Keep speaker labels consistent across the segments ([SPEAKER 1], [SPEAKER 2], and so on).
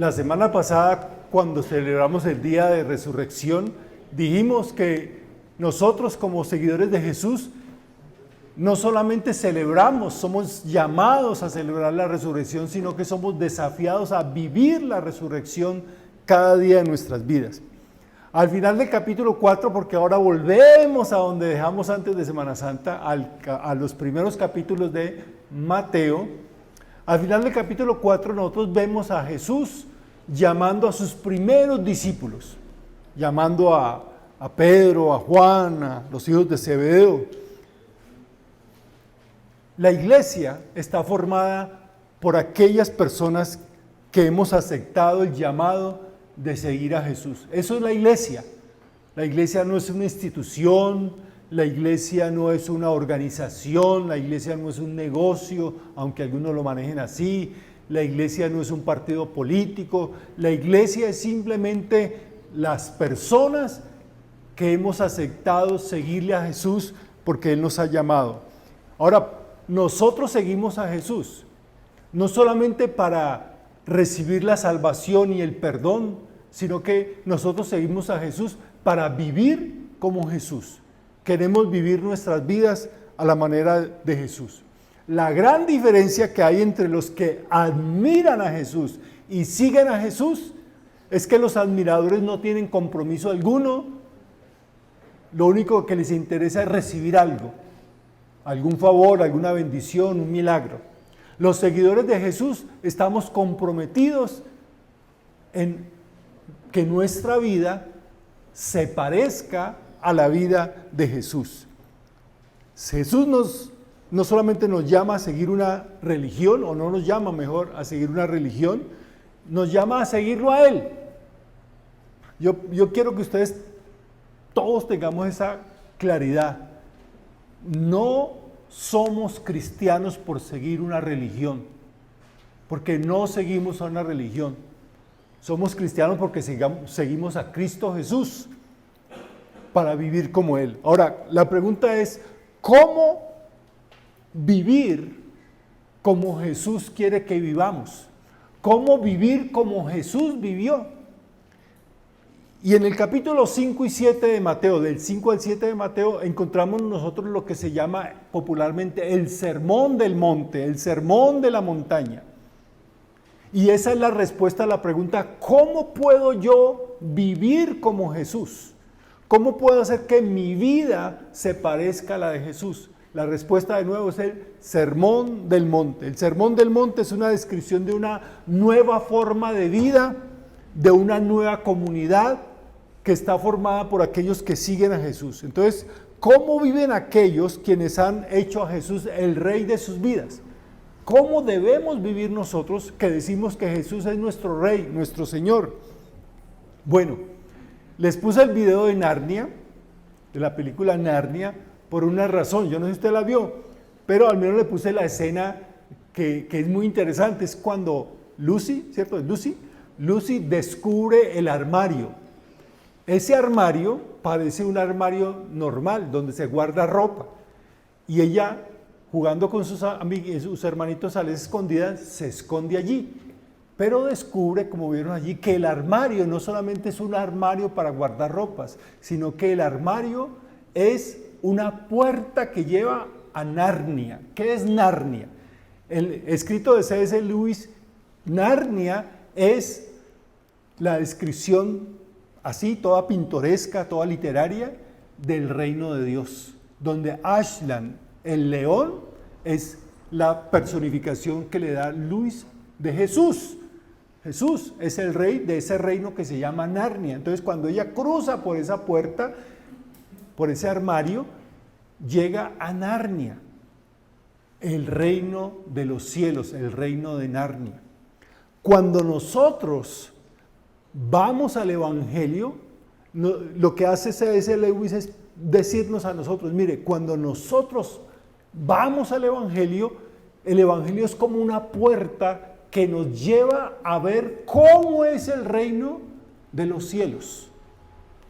[SPEAKER 1] La semana pasada, cuando celebramos el Día de Resurrección, dijimos que nosotros como seguidores de Jesús no solamente celebramos, somos llamados a celebrar la resurrección, sino que somos desafiados a vivir la resurrección cada día de nuestras vidas. Al final del capítulo 4, porque ahora volvemos a donde dejamos antes de Semana Santa, a los primeros capítulos de Mateo. Al final del capítulo 4 nosotros vemos a Jesús llamando a sus primeros discípulos, llamando a Pedro, a Juan, a los hijos de Zebedeo. La iglesia está formada por aquellas personas que hemos aceptado el llamado de seguir a Jesús. Eso es la iglesia. La iglesia no es una institución, la iglesia no es una organización, la iglesia no es un negocio, aunque algunos lo manejen así, la iglesia no es un partido político, la iglesia es simplemente las personas que hemos aceptado seguirle a Jesús porque Él nos ha llamado. Ahora, nosotros seguimos a Jesús, no solamente para recibir la salvación y el perdón, sino que nosotros seguimos a Jesús para vivir como Jesús. Queremos vivir nuestras vidas a la manera de Jesús. La gran diferencia que hay entre los que admiran a Jesús y siguen a Jesús es que los admiradores no tienen compromiso alguno. Lo único que les interesa es recibir algo, algún favor, alguna bendición, un milagro. Los seguidores de Jesús estamos comprometidos en que nuestra vida se parezca a la vida de Jesús. Jesús no solamente nos llama a seguir una religión, o no nos llama mejor a seguir una religión, nos llama a seguirlo a Él. Yo quiero que ustedes todos tengamos esa claridad. No somos cristianos por seguir una religión, porque no seguimos a una religión. Somos cristianos porque seguimos a Cristo Jesús para vivir como Él. Ahora, la pregunta es, ¿cómo vivir como Jesús quiere que vivamos? ¿Cómo vivir como Jesús vivió? Y en el capítulo 5 y 7 de Mateo, del 5 al 7 de Mateo, encontramos nosotros lo que se llama popularmente el sermón del monte, el sermón de la montaña. Y esa es la respuesta a la pregunta, ¿cómo puedo yo vivir como Jesús? ¿Cómo puedo hacer que mi vida se parezca a la de Jesús? La respuesta de nuevo es el sermón del monte. El sermón del monte es una descripción de una nueva forma de vida, de una nueva comunidad que está formada por aquellos que siguen a Jesús. Entonces, ¿cómo viven aquellos quienes han hecho a Jesús el rey de sus vidas? ¿Cómo debemos vivir nosotros que decimos que Jesús es nuestro rey, nuestro Señor? Bueno, les puse el video de Narnia, de la película Narnia, por una razón. Yo no sé si usted la vio, pero al menos le puse la escena que es muy interesante. Es cuando Lucy, ¿cierto? Lucy descubre el armario. Ese armario parece un armario normal, donde se guarda ropa. Y ella, jugando con sus hermanitos a las escondidas, se esconde allí. Pero descubre, como vieron allí, que el armario no solamente es un armario para guardar ropas, sino que el armario es una puerta que lleva a Narnia. ¿Qué es Narnia? El escrito de C.S. Lewis, Narnia es la descripción así, toda pintoresca, toda literaria, del reino de Dios, donde Aslan, el león, es la personificación que le da Lewis de Jesús. Jesús es el rey de ese reino que se llama Narnia. Entonces, cuando ella cruza por esa puerta, por ese armario, llega a Narnia, el reino de los cielos, el reino de Narnia. Cuando nosotros vamos al Evangelio, lo que hace C.S. Lewis es decirnos a nosotros, mire, cuando nosotros vamos al Evangelio, el Evangelio es como una puerta que nos lleva a ver cómo es el reino de los cielos.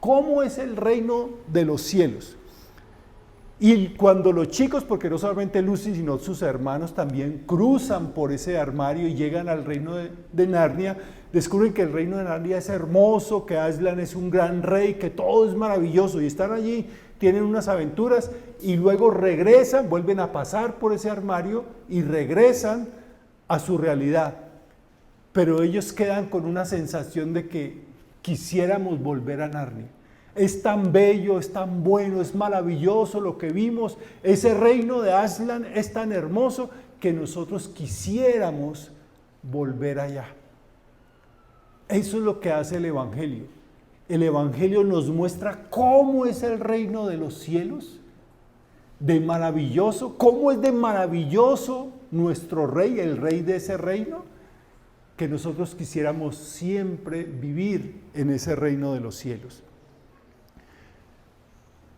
[SPEAKER 1] ¿Cómo es el reino de los cielos? Y cuando los chicos, porque no solamente Lucy, sino sus hermanos también cruzan por ese armario y llegan al reino de Narnia, descubren que el reino de Narnia es hermoso, que Aslan es un gran rey, que todo es maravilloso, y están allí, tienen unas aventuras, y luego regresan, vuelven a pasar por ese armario y regresan a su realidad. Pero ellos quedan con una sensación de que quisiéramos volver a Narnia. Es tan bello, es tan bueno, es maravilloso lo que vimos. Ese reino de Aslan es tan hermoso que nosotros quisiéramos volver allá. Eso es lo que hace el Evangelio. El Evangelio nos muestra cómo es el reino de los cielos, de maravilloso, cómo es de maravilloso nuestro rey, el rey de ese reino, que nosotros quisiéramos siempre vivir en ese reino de los cielos.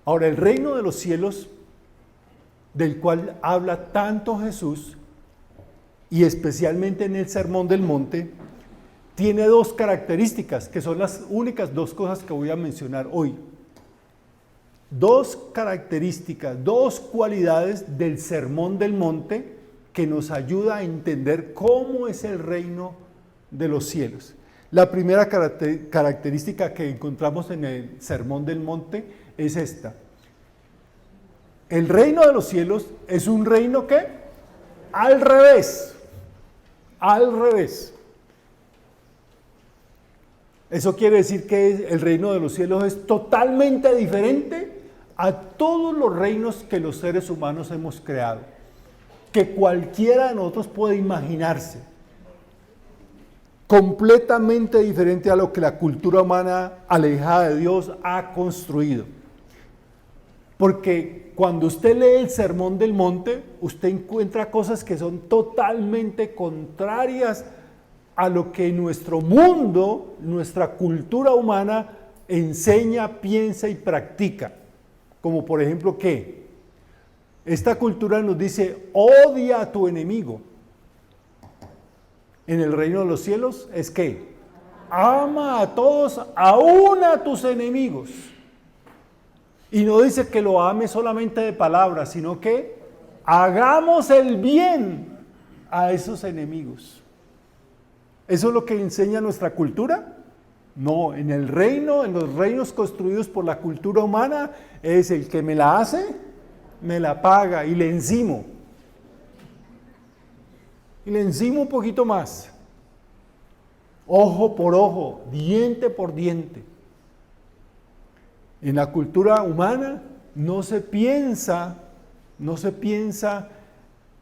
[SPEAKER 1] Ahora, el reino de los cielos, del cual habla tanto Jesús, y especialmente en el Sermón del Monte, tiene dos características, que son las únicas dos cosas que voy a mencionar hoy. Dos características, dos cualidades del Sermón del Monte que nos ayuda a entender cómo es el reino de los cielos. La primera característica que encontramos en el Sermón del Monte es esta. El reino de los cielos es un reino que al revés. Eso quiere decir que el reino de los cielos es totalmente diferente a todos los reinos que los seres humanos hemos creado, que cualquiera de nosotros puede imaginarse. Completamente diferente a lo que la cultura humana alejada de Dios ha construido. Porque cuando usted lee el Sermón del Monte, usted encuentra cosas que son totalmente contrarias a lo que nuestro mundo, nuestra cultura humana enseña, piensa y practica. Como por ejemplo, ¿qué? Esta cultura nos dice, odia a tu enemigo. En el reino de los cielos es que ama a todos, aún a tus enemigos. Y no dice que lo ame solamente de palabras, sino que hagamos el bien a esos enemigos. ¿Eso es lo que enseña nuestra cultura? No, en el reino, en los reinos construidos por la cultura humana, es el que me la hace, me la paga y le encimo. Y le encimo un poquito más. Ojo por ojo, diente por diente. En la cultura humana no se piensa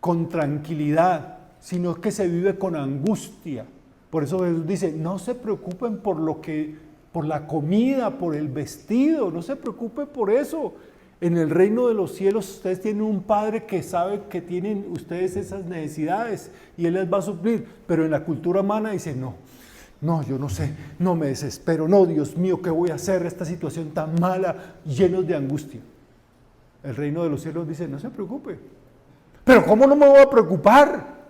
[SPEAKER 1] con tranquilidad, sino que se vive con angustia. Por eso Jesús dice, no se preocupen por la comida, por el vestido, no se preocupen por eso. En el reino de los cielos ustedes tienen un Padre que sabe que tienen ustedes esas necesidades y Él les va a suplir. Pero en la cultura humana dice, no, yo no sé, no me desespero, no, Dios mío, ¿qué voy a hacer? Esta situación tan mala, llenos de angustia. El reino de los cielos dice, no se preocupe. Pero ¿cómo no me voy a preocupar?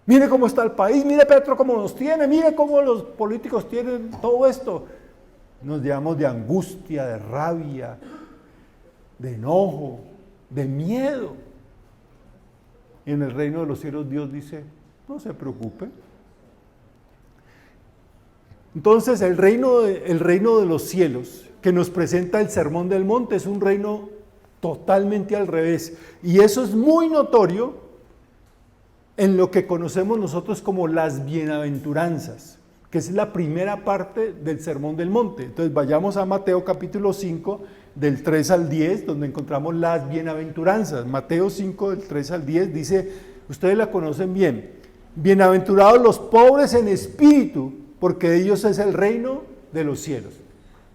[SPEAKER 1] Mire cómo está el país, mire Petro cómo nos tiene, mire cómo los políticos tienen todo esto. Nos llenamos de angustia, de rabia, de enojo, de miedo. Y en el reino de los cielos Dios dice, no se preocupe. Entonces el reino de los cielos que nos presenta el Sermón del Monte es un reino totalmente al revés. Y eso es muy notorio en lo que conocemos nosotros como las bienaventuranzas, que es la primera parte del Sermón del Monte. Entonces vayamos a Mateo capítulo 5, del 3 al 10, donde encontramos las bienaventuranzas. Mateo 5, del 3 al 10 dice, ustedes la conocen bien, bienaventurados los pobres en espíritu, porque de ellos es el reino de los cielos.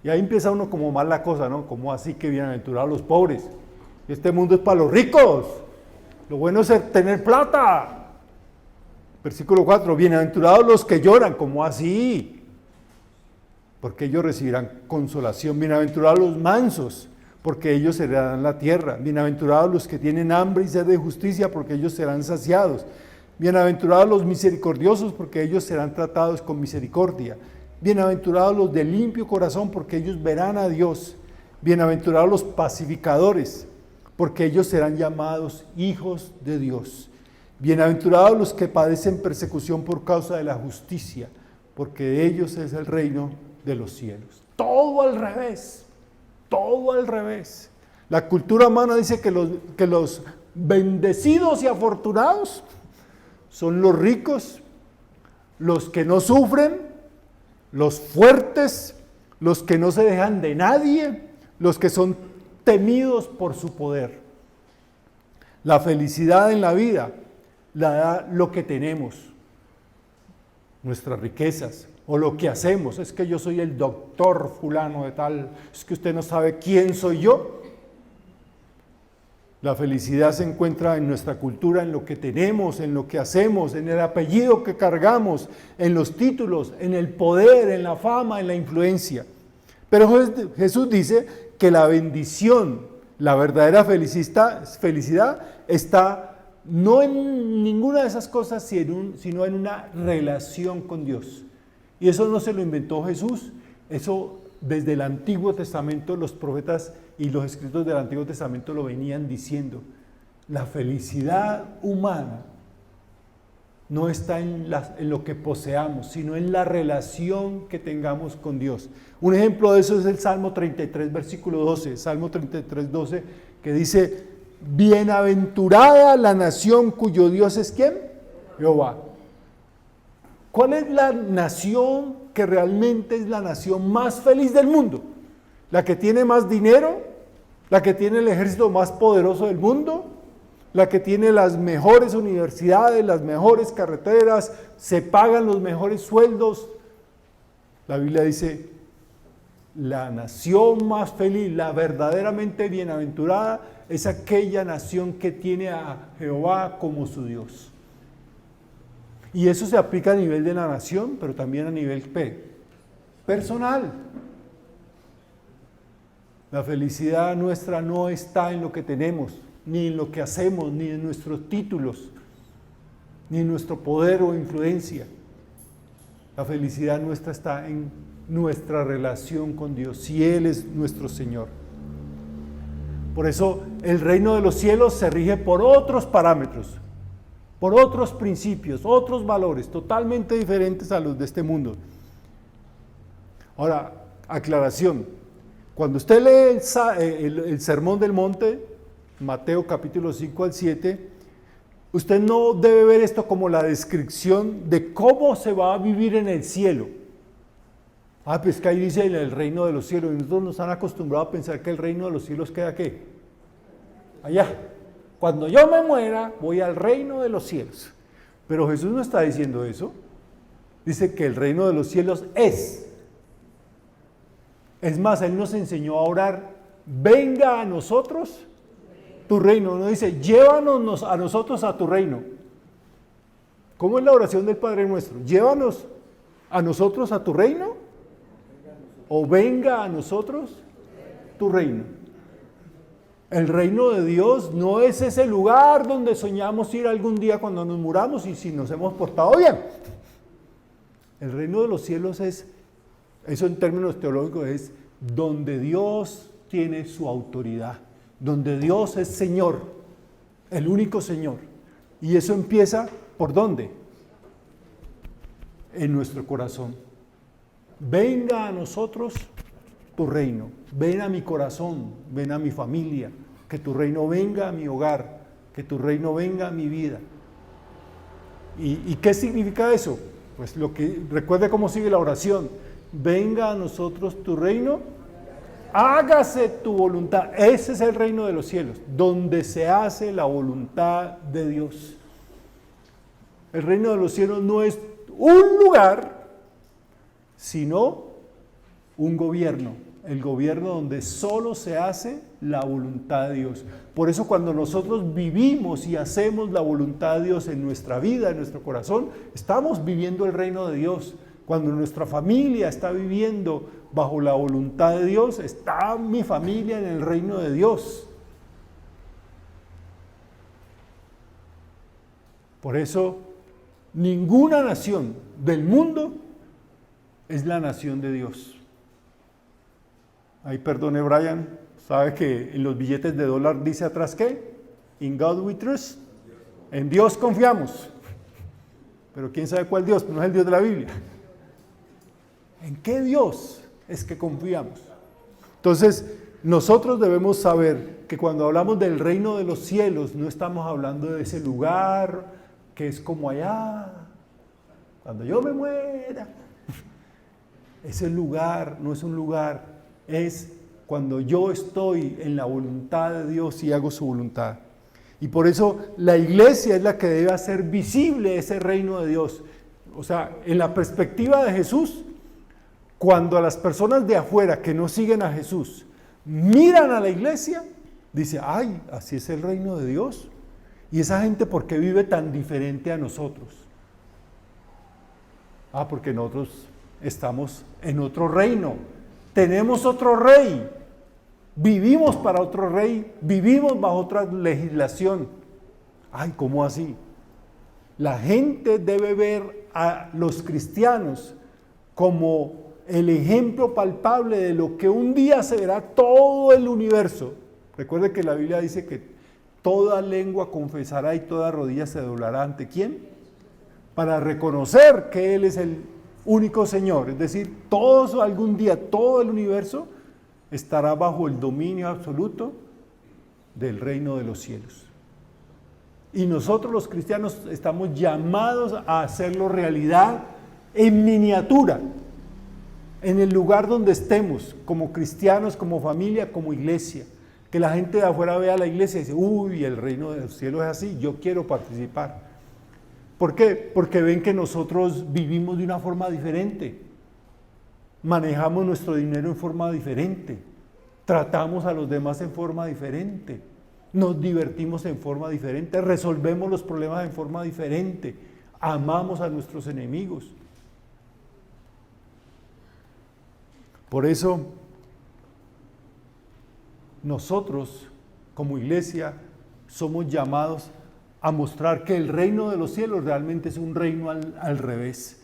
[SPEAKER 1] Y ahí empieza uno como mal la cosa, ¿no? Como así que bienaventurados los pobres. Este mundo es para los ricos. Lo bueno es tener plata. Versículo 4, bienaventurados los que lloran, como así, porque ellos recibirán consolación. Bienaventurados los mansos, porque ellos heredarán la tierra. Bienaventurados los que tienen hambre y sed de justicia, porque ellos serán saciados. Bienaventurados los misericordiosos, porque ellos serán tratados con misericordia. Bienaventurados los de limpio corazón, porque ellos verán a Dios. Bienaventurados los pacificadores, porque ellos serán llamados hijos de Dios. Bienaventurados los que padecen persecución por causa de la justicia, porque de ellos es el reino de los cielos. Todo al revés, todo al revés. La cultura humana dice que los bendecidos y afortunados son los ricos, los que no sufren, los fuertes, los que no se dejan de nadie, los que son temidos por su poder. La felicidad en la vida la da lo que tenemos, nuestras riquezas o lo que hacemos. Es que yo soy el doctor fulano de tal, es que usted no sabe quién soy yo. La felicidad se encuentra en nuestra cultura, en lo que tenemos, en lo que hacemos, en el apellido que cargamos, en los títulos, en el poder, en la fama, en la influencia. Pero Jesús dice que la bendición, la verdadera felicidad está no en ninguna de esas cosas, sino en una relación con Dios. Y eso no se lo inventó Jesús, eso desde el Antiguo Testamento los profetas y los escritos del Antiguo Testamento lo venían diciendo. La felicidad humana no está en lo que poseamos, sino en la relación que tengamos con Dios. Un ejemplo de eso es el Salmo 33, versículo 12, Salmo 33, 12, que dice: bienaventurada la nación cuyo Dios es ¿quién? Jehová. ¿Cuál es la nación que realmente es la nación más feliz del mundo? ¿La que tiene más dinero? ¿La que tiene el ejército más poderoso del mundo? ¿La que tiene las mejores universidades, las mejores carreteras, se pagan los mejores sueldos? La Biblia dice: la nación más feliz, la verdaderamente bienaventurada, es aquella nación que tiene a Jehová como su Dios. Y eso se aplica a nivel de la nación, pero también a nivel personal. La felicidad nuestra no está en lo que tenemos, ni en lo que hacemos, ni en nuestros títulos, ni en nuestro poder o influencia. La felicidad nuestra está en nuestra relación con Dios, si Él es nuestro Señor. Por eso el reino de los cielos se rige por otros parámetros, por otros principios, otros valores totalmente diferentes a los de este mundo. Ahora, aclaración: cuando usted lee el Sermón del Monte, Mateo capítulo 5 al 7, usted no debe ver esto como la descripción de cómo se va a vivir en el cielo. Pues que ahí dice en el reino de los cielos, y nosotros nos han acostumbrado a pensar que el reino de los cielos queda ¿qué? Allá. Cuando yo me muera, voy al reino de los cielos. Pero Jesús no está diciendo eso. Dice que el reino de los cielos es. Es más, Él nos enseñó a orar: venga a nosotros tu reino. No dice: llévanos a nosotros a tu reino. ¿Cómo es la oración del Padre Nuestro? ¿Llévanos a nosotros a tu reino? ¿O venga a nosotros tu reino? El reino de Dios no es ese lugar donde soñamos ir algún día cuando nos muramos y si nos hemos portado bien. El reino de los cielos es, eso en términos teológicos, es donde Dios tiene su autoridad, donde Dios es Señor, el único Señor. Y eso empieza, ¿por dónde? En nuestro corazón. Venga a nosotros tu reino, ven a mi corazón, ven a mi familia, que tu reino venga a mi hogar, que tu reino venga a mi vida. ¿Y qué significa eso? Pues recuerde cómo sigue la oración: venga a nosotros tu reino, hágase tu voluntad. Ese es el reino de los cielos, donde se hace la voluntad de Dios. El reino de los cielos no es un lugar, sino un gobierno, el gobierno donde solo se hace la voluntad de Dios. Por eso cuando nosotros vivimos y hacemos la voluntad de Dios en nuestra vida, en nuestro corazón, estamos viviendo el reino de Dios. Cuando nuestra familia está viviendo bajo la voluntad de Dios, está mi familia en el reino de Dios. Por eso, ninguna nación del mundo es la nación de Dios. Ahí perdone Brian, ¿Sabe que en los billetes de dólar dice atrás qué? In God we trust. En Dios confiamos. Pero ¿quién sabe cuál Dios? No es el Dios de la Biblia. ¿En qué Dios es que confiamos? Entonces, nosotros debemos saber que cuando hablamos del reino de los cielos, no estamos hablando de ese lugar que es como allá, cuando yo me muera. Ese lugar no es un lugar, es cuando yo estoy en la voluntad de Dios y hago su voluntad. Y por eso la iglesia es la que debe hacer visible ese reino de Dios. O sea, en la perspectiva de Jesús, cuando a las personas de afuera que no siguen a Jesús miran a la iglesia, dice, ay, así es el reino de Dios. Y esa gente, ¿por qué vive tan diferente a nosotros? Porque nosotros estamos en otro reino, tenemos otro rey, vivimos para otro rey, vivimos bajo otra legislación. Ay, ¿cómo así? La gente debe ver a los cristianos como el ejemplo palpable de lo que un día se verá todo el universo. Recuerde que la Biblia dice que toda lengua confesará y toda rodilla se doblará ante ¿quién? Para reconocer que Él es el único Señor. Es decir, todos algún día, todo el universo estará bajo el dominio absoluto del reino de los cielos. Y nosotros los cristianos estamos llamados a hacerlo realidad en miniatura, en el lugar donde estemos, como cristianos, como familia, como iglesia. Que la gente de afuera vea la iglesia y dice, uy, el reino de los cielos es así, yo quiero participar. ¿Por qué? Porque ven que nosotros vivimos de una forma diferente, manejamos nuestro dinero en forma diferente, tratamos a los demás en forma diferente, nos divertimos en forma diferente, resolvemos los problemas en forma diferente, amamos a nuestros enemigos. Por eso, nosotros como iglesia somos llamados a mostrar que el reino de los cielos realmente es un reino al revés,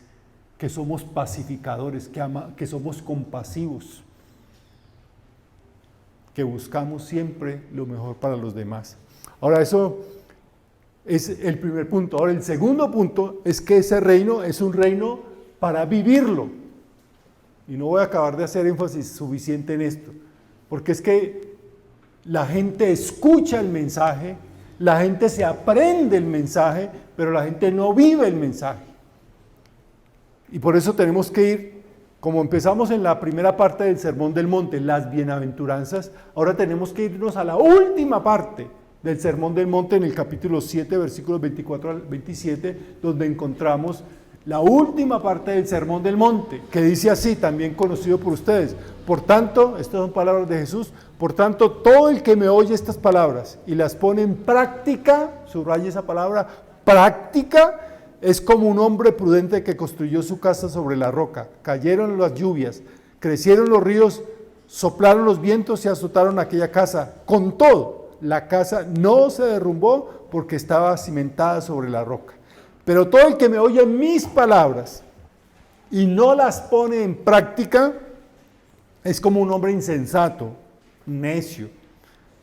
[SPEAKER 1] que somos pacificadores, que somos compasivos, que buscamos siempre lo mejor para los demás. Ahora, eso es el primer punto. Ahora, el segundo punto es que ese reino es un reino para vivirlo. Y no voy a acabar de hacer énfasis suficiente en esto, porque es que la gente escucha el mensaje, la gente se aprende el mensaje, pero la gente no vive el mensaje. Y por eso tenemos que ir, como empezamos en la primera parte del Sermón del Monte, las bienaventuranzas, ahora tenemos que irnos a la última parte del Sermón del Monte en el capítulo 7, versículos 24 al 27, donde encontramos la última parte del Sermón del Monte, que dice así, también conocido por ustedes. Por tanto, estas son palabras de Jesús, por tanto, todo el que me oye estas palabras y las pone en práctica, subraya esa palabra, práctica, es como un hombre prudente que construyó su casa sobre la roca. Cayeron las lluvias, crecieron los ríos, soplaron los vientos y azotaron aquella casa. Con todo, la casa no se derrumbó porque estaba cimentada sobre la roca. Pero todo el que me oye mis palabras y no las pone en práctica es como un hombre insensato, necio,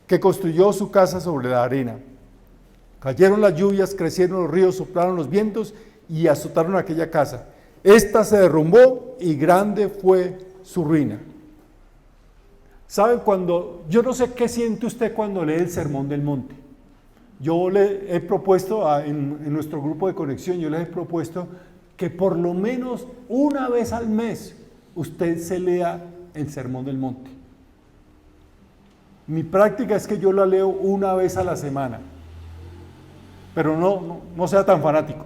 [SPEAKER 1] que construyó su casa sobre la arena. Cayeron las lluvias, crecieron los ríos, soplaron los vientos y azotaron aquella casa. Esta se derrumbó y grande fue su ruina. ¿Saben yo no sé qué siente usted cuando lee el Sermón del Monte? Yo le he propuesto, en nuestro grupo de conexión, yo les he propuesto que por lo menos una vez al mes usted se lea el Sermón del Monte. Mi práctica es que yo la leo una vez a la semana, pero no sea tan fanático.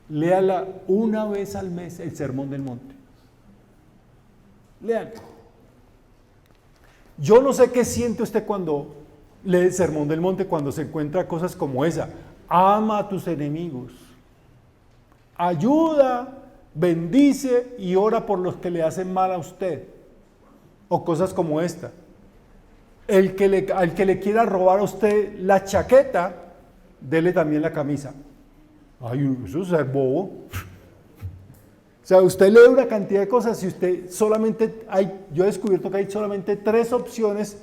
[SPEAKER 1] Léala una vez al mes el Sermón del Monte. Léalo. Yo no sé qué siente usted cuando lee el Sermón del Monte, cuando se encuentra cosas como esa. Ama a tus enemigos. Ayuda, bendice y ora por los que le hacen mal a usted. O cosas como esta. Al que le quiera robar a usted la chaqueta, dele también la camisa. Ay, eso es ser bobo. O sea, usted lee una cantidad de cosas y usted solamente yo he descubierto que hay solamente 3 opciones,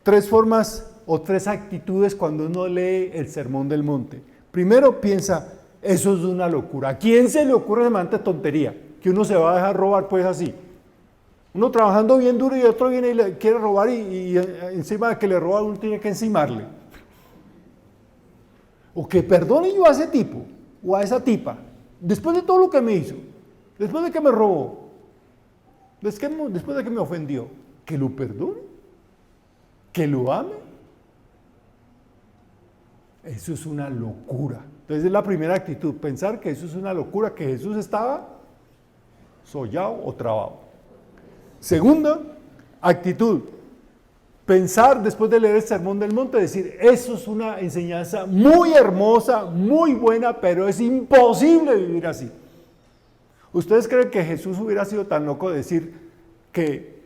[SPEAKER 1] 3 formas o 3 actitudes cuando uno lee el Sermón del Monte. Primero piensa, eso es una locura. ¿A quién se le ocurre semejante tontería? Que uno se va a dejar robar pues así. Uno trabajando bien duro y otro viene y le quiere robar y encima de que le roba uno tiene que encimarle. O que perdone yo a ese tipo o a esa tipa, después de todo lo que me hizo, después de que me robó, después de que me ofendió, que lo perdone, que lo ame. Eso es una locura. Entonces es la primera actitud, pensar que eso es una locura, que Jesús estaba sollado o trabado. Segunda actitud, pensar después de leer el Sermón del Monte, decir, eso es una enseñanza muy hermosa, muy buena, pero es imposible vivir así. ¿Ustedes creen que Jesús hubiera sido tan loco de decir que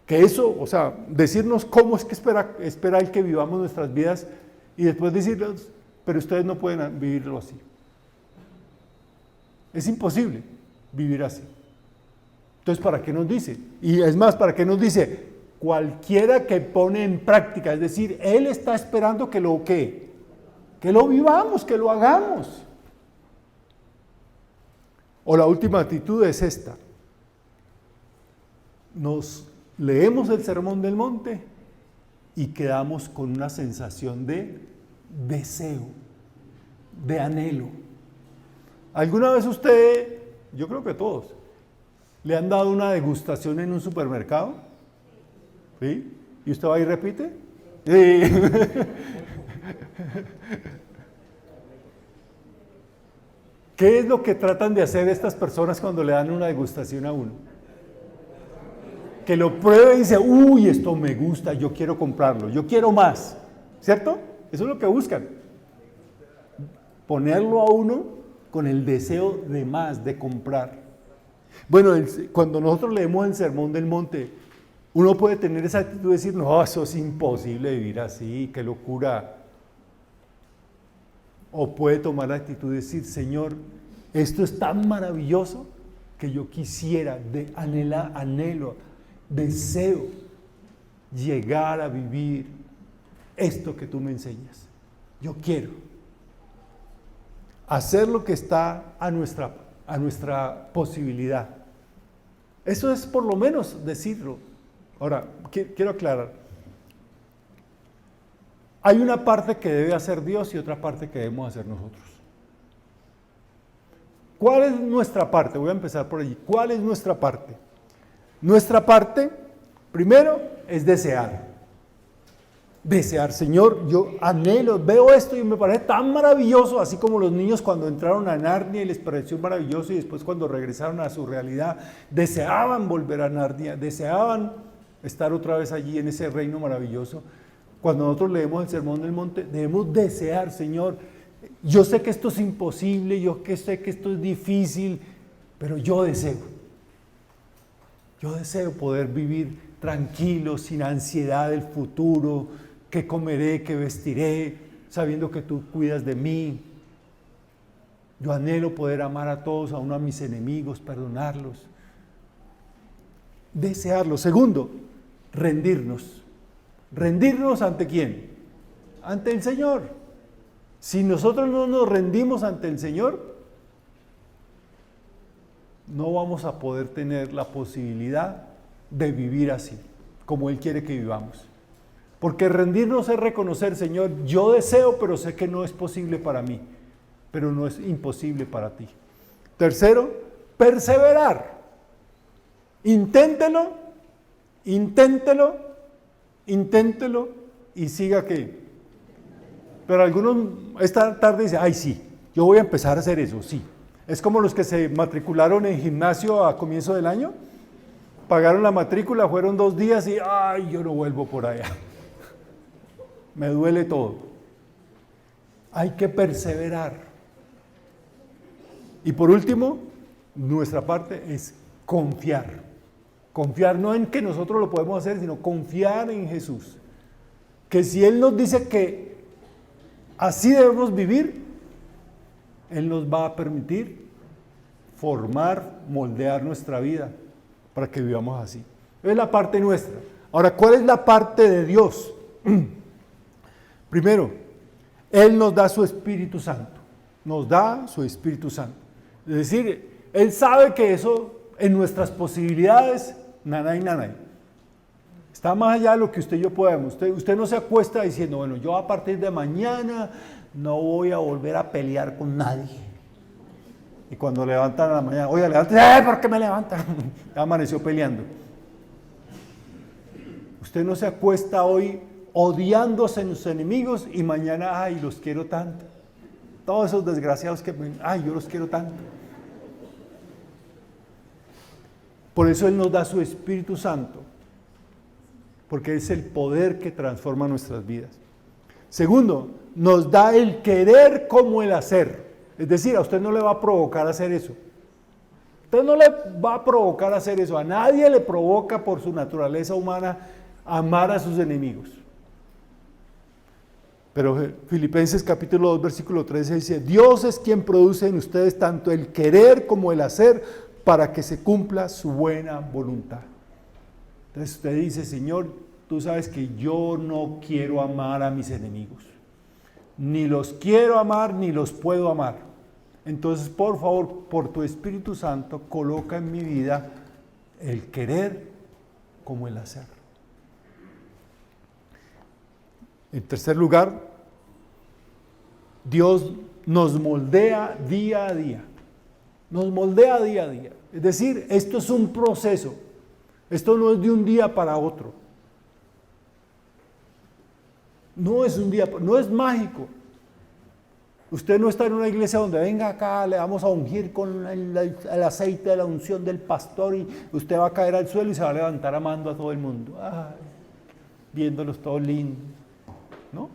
[SPEAKER 1] eso, o sea, decirnos cómo es que espera Él que vivamos nuestras vidas y después decirles, pero ustedes no pueden vivirlo así? Es imposible vivir así. Entonces, ¿para qué nos dice? Y es más, ¿para qué nos dice? Cualquiera que pone en práctica, es decir, Él está esperando que lo vivamos, que lo hagamos. O la última actitud es esta. Nos leemos el Sermón del Monte y quedamos con una sensación de deseo, de anhelo. ¿Alguna vez usted, yo creo que todos, le han dado una degustación en un supermercado? ¿Sí? ¿Y usted va y repite? Sí. ¿Qué es lo que tratan de hacer estas personas cuando le dan una degustación a uno? Que lo pruebe y dice, uy, esto me gusta, yo quiero comprarlo, yo quiero más, ¿cierto? Eso es lo que buscan. Ponerlo a uno con el deseo de más, de comprar. Bueno, cuando nosotros leemos el Sermón del Monte, uno puede tener esa actitud de decir, no, eso es imposible vivir así, qué locura. O puede tomar la actitud de decir, Señor, esto es tan maravilloso que yo quisiera, anhelo, deseo llegar a vivir esto que tú me enseñas. Yo quiero hacer lo que está a nuestra posibilidad. Eso es por lo menos decirlo. Ahora, quiero aclarar. Hay una parte que debe hacer Dios y otra parte que debemos hacer nosotros. ¿Cuál es nuestra parte? Voy a empezar por allí. ¿Cuál es nuestra parte? Nuestra parte, primero, es desear. Desear, Señor, yo anhelo, veo esto y me parece tan maravilloso, así como los niños cuando entraron a Narnia y les pareció maravilloso y después cuando regresaron a su realidad, deseaban volver a Narnia, deseaban estar otra vez allí en ese reino maravilloso. Cuando nosotros leemos el Sermón del Monte, debemos desear, Señor, yo sé que esto es imposible, yo sé que esto es difícil, pero yo deseo poder vivir tranquilo, sin ansiedad del futuro, qué comeré, qué vestiré, sabiendo que tú cuidas de mí. Yo anhelo poder amar a todos, aun a mis enemigos, perdonarlos. Desearlo. Segundo, rendirnos. ¿Rendirnos ante quién? Ante el Señor. Si nosotros no nos rendimos ante el Señor, no vamos a poder tener la posibilidad de vivir así, como Él quiere que vivamos. Porque rendirnos es reconocer, Señor, yo deseo, pero sé que no es posible para mí, pero no es imposible para ti. Tercero, perseverar. Inténtelo y siga que. Pero algunos esta tarde dicen, ay sí, yo voy a empezar a hacer eso, sí. Es como los que se matricularon en gimnasio a comienzo del año, pagaron la matrícula, fueron 2 días y ay, yo no vuelvo por allá. Me duele todo. Hay que perseverar. Y por último, nuestra parte es confiar. Confiar no en que nosotros lo podemos hacer, sino confiar en Jesús. Que si Él nos dice que así debemos vivir, Él nos va a permitir formar, moldear nuestra vida para que vivamos así. Es la parte nuestra. Ahora, ¿cuál es la parte de Dios? Primero, Él nos da su Espíritu Santo. Nos da su Espíritu Santo. Es decir, Él sabe que eso en nuestras posibilidades, nanay, nanay. Está más allá de lo que usted y yo podemos. Usted no se acuesta diciendo, bueno, yo a partir de mañana no voy a volver a pelear con nadie. Y cuando levantan a la mañana, oiga, levántese, ¿por qué me levantan? Ya amaneció peleando. Usted no se acuesta hoy odiándose en sus enemigos y mañana, ay, los quiero tanto. Todos esos desgraciados que, ay, yo los quiero tanto. Por eso Él nos da su Espíritu Santo, porque es el poder que transforma nuestras vidas. Segundo, nos da el querer como el hacer. Es decir, a usted no le va a provocar hacer eso. Usted no le va a provocar hacer eso. A nadie le provoca por su naturaleza humana amar a sus enemigos. Pero Filipenses capítulo 2, versículo 13 dice, Dios es quien produce en ustedes tanto el querer como el hacer para que se cumpla su buena voluntad. Entonces usted dice, Señor, tú sabes que yo no quiero amar a mis enemigos. Ni los quiero amar, ni los puedo amar. Entonces, por favor, por tu Espíritu Santo, coloca en mi vida el querer como el hacer. En tercer lugar, Dios nos moldea día a día. Nos moldea día a día. Es decir, esto es un proceso. Esto no es de un día para otro. No es un día, no es mágico. Usted no está en una iglesia donde venga acá, le vamos a ungir con el aceite de la unción del pastor y usted va a caer al suelo y se va a levantar amando a todo el mundo. Ay, viéndolos todos lindos. No,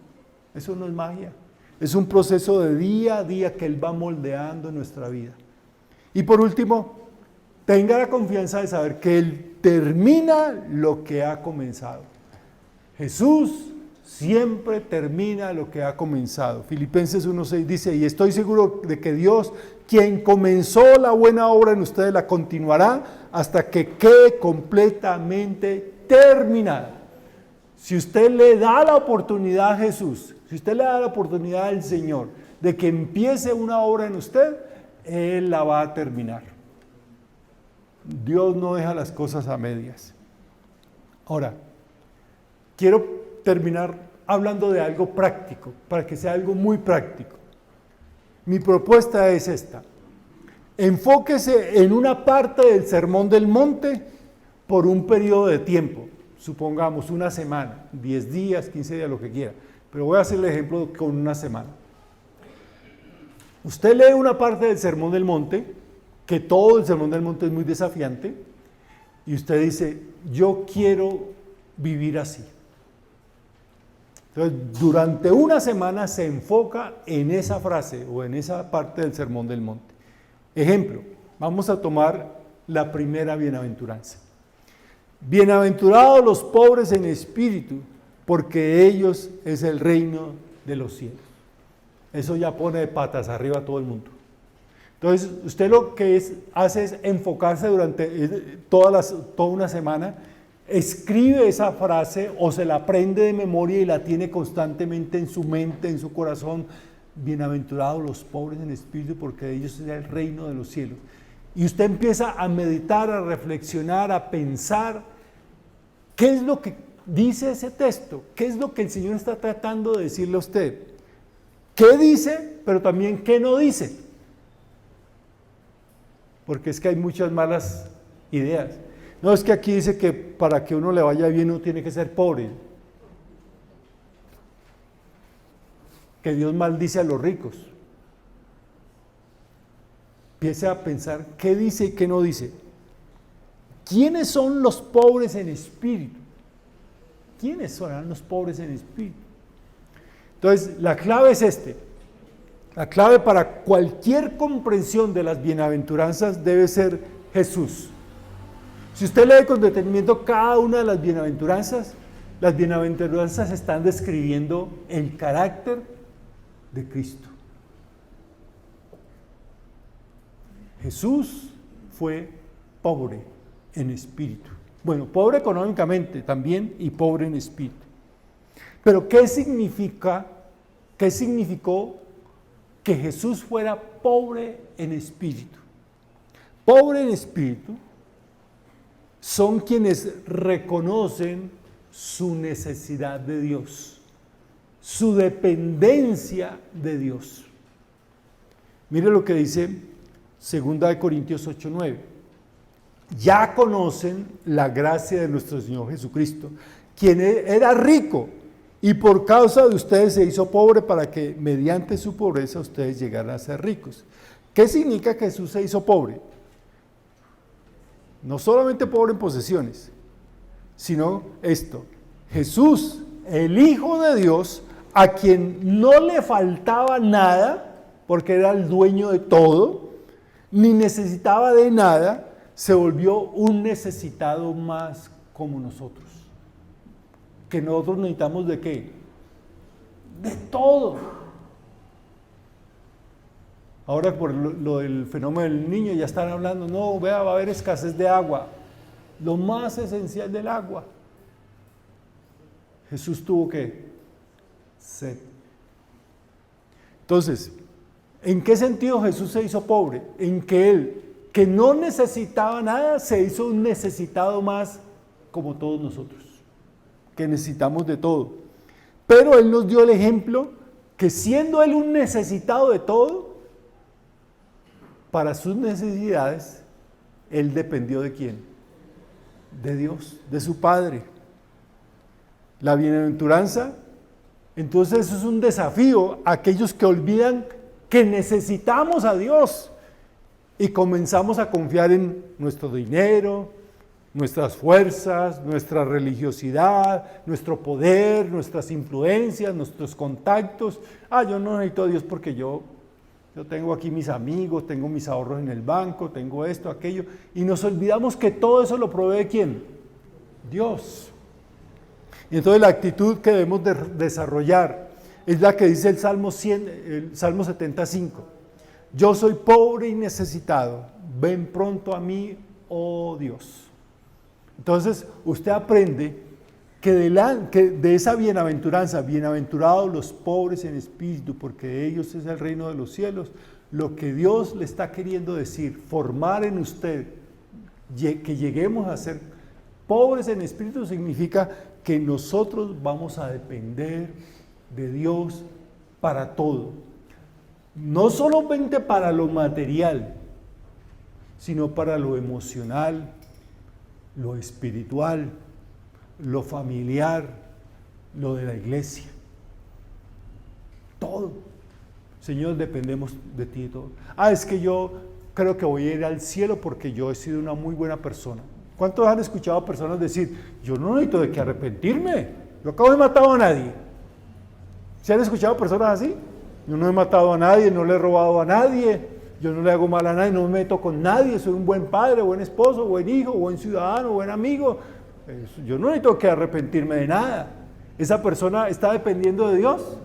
[SPEAKER 1] eso no es magia. Es un proceso de día a día que Él va moldeando en nuestra vida. Y por último, tenga la confianza de saber que Él termina lo que ha comenzado. Jesús siempre termina lo que ha comenzado. Filipenses 1:6 dice, y estoy seguro de que Dios, quien comenzó la buena obra en ustedes, la continuará hasta que quede completamente terminada. Si usted le da la oportunidad a Jesús, si usted le da la oportunidad al Señor de que empiece una obra en usted, Él la va a terminar. Dios no deja las cosas a medias. Ahora, quiero terminar hablando de algo práctico, para que sea algo muy práctico. Mi propuesta es esta. Enfóquese en una parte del Sermón del Monte por un periodo de tiempo. Supongamos una semana, 10 días, 15 días, lo que quiera. Pero voy a hacer el ejemplo con una semana. Usted lee una parte del Sermón del Monte, que todo el Sermón del Monte es muy desafiante, y usted dice, yo quiero vivir así. Entonces, durante una semana se enfoca en esa frase o en esa parte del Sermón del Monte. Ejemplo, vamos a tomar la primera bienaventuranza. Bienaventurados los pobres en espíritu, porque ellos es el reino de los cielos. Eso ya pone de patas arriba a todo el mundo. Entonces, usted lo que hace es enfocarse durante toda una semana, escribe esa frase o se la aprende de memoria y la tiene constantemente en su mente, en su corazón. Bienaventurados los pobres en espíritu, porque de ellos es el reino de los cielos. Y usted empieza a meditar, a reflexionar, a pensar qué es lo que dice ese texto, qué es lo que el Señor está tratando de decirle a usted. ¿Qué dice, pero también qué no dice? Porque es que hay muchas malas ideas. No, es que aquí dice que para que uno le vaya bien uno tiene que ser pobre. Que Dios maldice a los ricos. Empiece a pensar qué dice y qué no dice. ¿Quiénes son los pobres en espíritu? ¿Quiénes son los pobres en espíritu? Entonces, la clave es La clave para cualquier comprensión de las bienaventuranzas debe ser Jesús. Si usted lee con detenimiento cada una de las bienaventuranzas están describiendo el carácter de Cristo. Jesús fue pobre en espíritu. Bueno, pobre económicamente también y pobre en espíritu. Pero ¿qué significó que Jesús fuera pobre en espíritu? Pobre en espíritu son quienes reconocen su necesidad de Dios, su dependencia de Dios. Mire lo que dice 2 Corintios 8:9. Ya conocen la gracia de nuestro Señor Jesucristo, quien era rico y por causa de ustedes se hizo pobre para que mediante su pobreza ustedes llegaran a ser ricos. ¿Qué significa que Jesús se hizo pobre? No solamente pobre en posesiones, sino esto: Jesús, el Hijo de Dios, a quien no le faltaba nada, porque era el dueño de todo, ni necesitaba de nada, se volvió un necesitado más como nosotros. Que nosotros necesitamos ¿de qué? De todo. Ahora por lo del fenómeno del niño ya están hablando, no, vea, va a haber escasez de agua. Lo más esencial del agua. Jesús tuvo ¿qué? Sed. Entonces, ¿en qué sentido Jesús se hizo pobre? En que Él, que no necesitaba nada, se hizo un necesitado más como todos nosotros, que necesitamos de todo. Pero Él nos dio el ejemplo que siendo Él un necesitado de todo, para sus necesidades, Él dependió ¿de quién? De Dios, de su Padre. La bienaventuranza, entonces eso es un desafío a aquellos que olvidan que necesitamos a Dios y comenzamos a confiar en nuestro dinero, nuestras fuerzas, nuestra religiosidad, nuestro poder, nuestras influencias, nuestros contactos. Yo no necesito a Dios porque yo tengo aquí mis amigos, tengo mis ahorros en el banco, tengo esto, aquello, y nos olvidamos que todo eso lo provee ¿quién? Dios. Y entonces la actitud que debemos de desarrollar es la que dice el Salmo 75. Yo soy pobre y necesitado, ven pronto a mí, oh Dios. Entonces usted aprende que de esa bienaventuranza, bienaventurados los pobres en espíritu, porque de ellos es el reino de los cielos, lo que Dios le está queriendo decir, formar en usted, que lleguemos a ser pobres en espíritu, significa que nosotros vamos a depender de Dios para todo. No solamente para lo material, sino para lo emocional, lo espiritual, lo familiar, lo de la iglesia. Todo. Señor, dependemos de ti y todo. Es que yo creo que voy a ir al cielo porque yo he sido una muy buena persona. ¿Cuántos han escuchado a personas decir, yo no necesito de qué arrepentirme, yo acabo de matar a nadie? ¿Se han escuchado personas así? Yo no he matado a nadie, no le he robado a nadie, yo no le hago mal a nadie, no me meto con nadie, soy un buen padre, buen esposo, buen hijo, buen ciudadano, buen amigo. Yo no necesito que arrepentirme de nada. ¿Esa persona está dependiendo de Dios?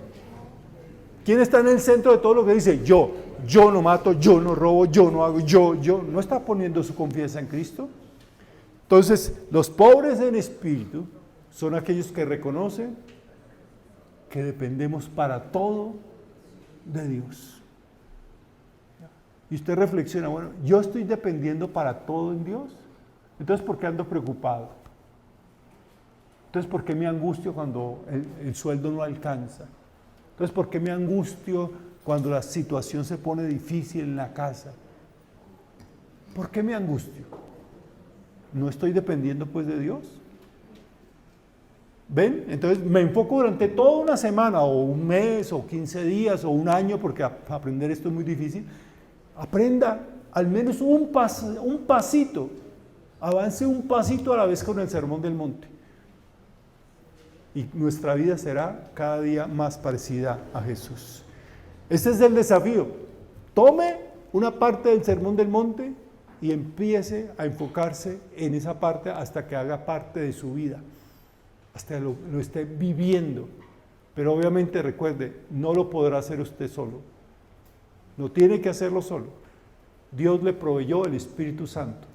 [SPEAKER 1] ¿Quién está en el centro de todo lo que dice? Yo no mato, yo no robo, yo no hago, yo, ¿no está poniendo su confianza en Cristo? Entonces, los pobres en espíritu son aquellos que reconocen que dependemos para todo de Dios. Y usted reflexiona, bueno, yo estoy dependiendo para todo en Dios, entonces ¿por qué ando preocupado? Entonces ¿por qué me angustio cuando el sueldo no alcanza? Entonces ¿por qué me angustio cuando la situación se pone difícil en la casa? ¿Por qué me angustio? ¿No estoy dependiendo pues de Dios? ¿Ven? Entonces me enfoco durante toda una semana o un mes o 15 días o un año, porque aprender esto es muy difícil. Aprenda al menos un pasito, avance un pasito a la vez con el Sermón del Monte. Y nuestra vida será cada día más parecida a Jesús. Este es el desafío. Tome una parte del Sermón del Monte y empiece a enfocarse en esa parte hasta que haga parte de su vida, hasta lo esté viviendo. Pero obviamente recuerde, no lo podrá hacer usted solo. No tiene que hacerlo solo. Dios le proveyó el Espíritu Santo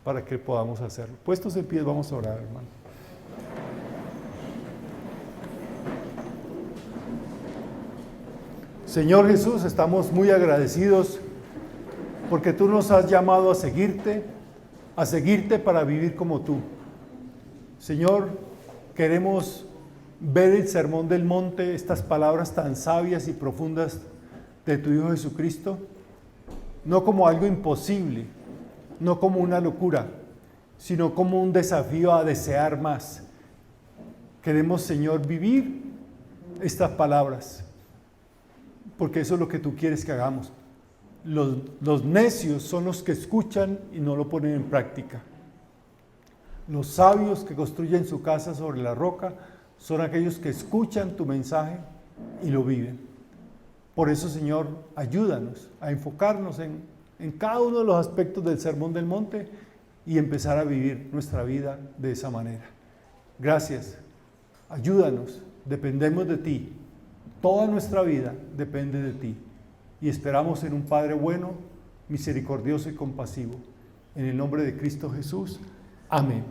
[SPEAKER 1] para que podamos hacerlo. Puestos en pie, vamos a orar, hermano. Señor Jesús, estamos muy agradecidos porque tú nos has llamado a seguirte para vivir como tú. Señor, queremos ver el Sermón del Monte, estas palabras tan sabias y profundas de tu Hijo Jesucristo, no como algo imposible, no como una locura, sino como un desafío a desear más. Queremos, Señor, vivir estas palabras, porque eso es lo que tú quieres que hagamos. Los necios son los que escuchan y no lo ponen en práctica. Los sabios que construyen su casa sobre la roca son aquellos que escuchan tu mensaje y lo viven. Por eso, Señor, ayúdanos a enfocarnos en cada uno de los aspectos del Sermón del Monte y empezar a vivir nuestra vida de esa manera. Gracias. Ayúdanos. Dependemos de ti. Toda nuestra vida depende de ti. Y esperamos en un Padre bueno, misericordioso y compasivo. En el nombre de Cristo Jesús. Amén.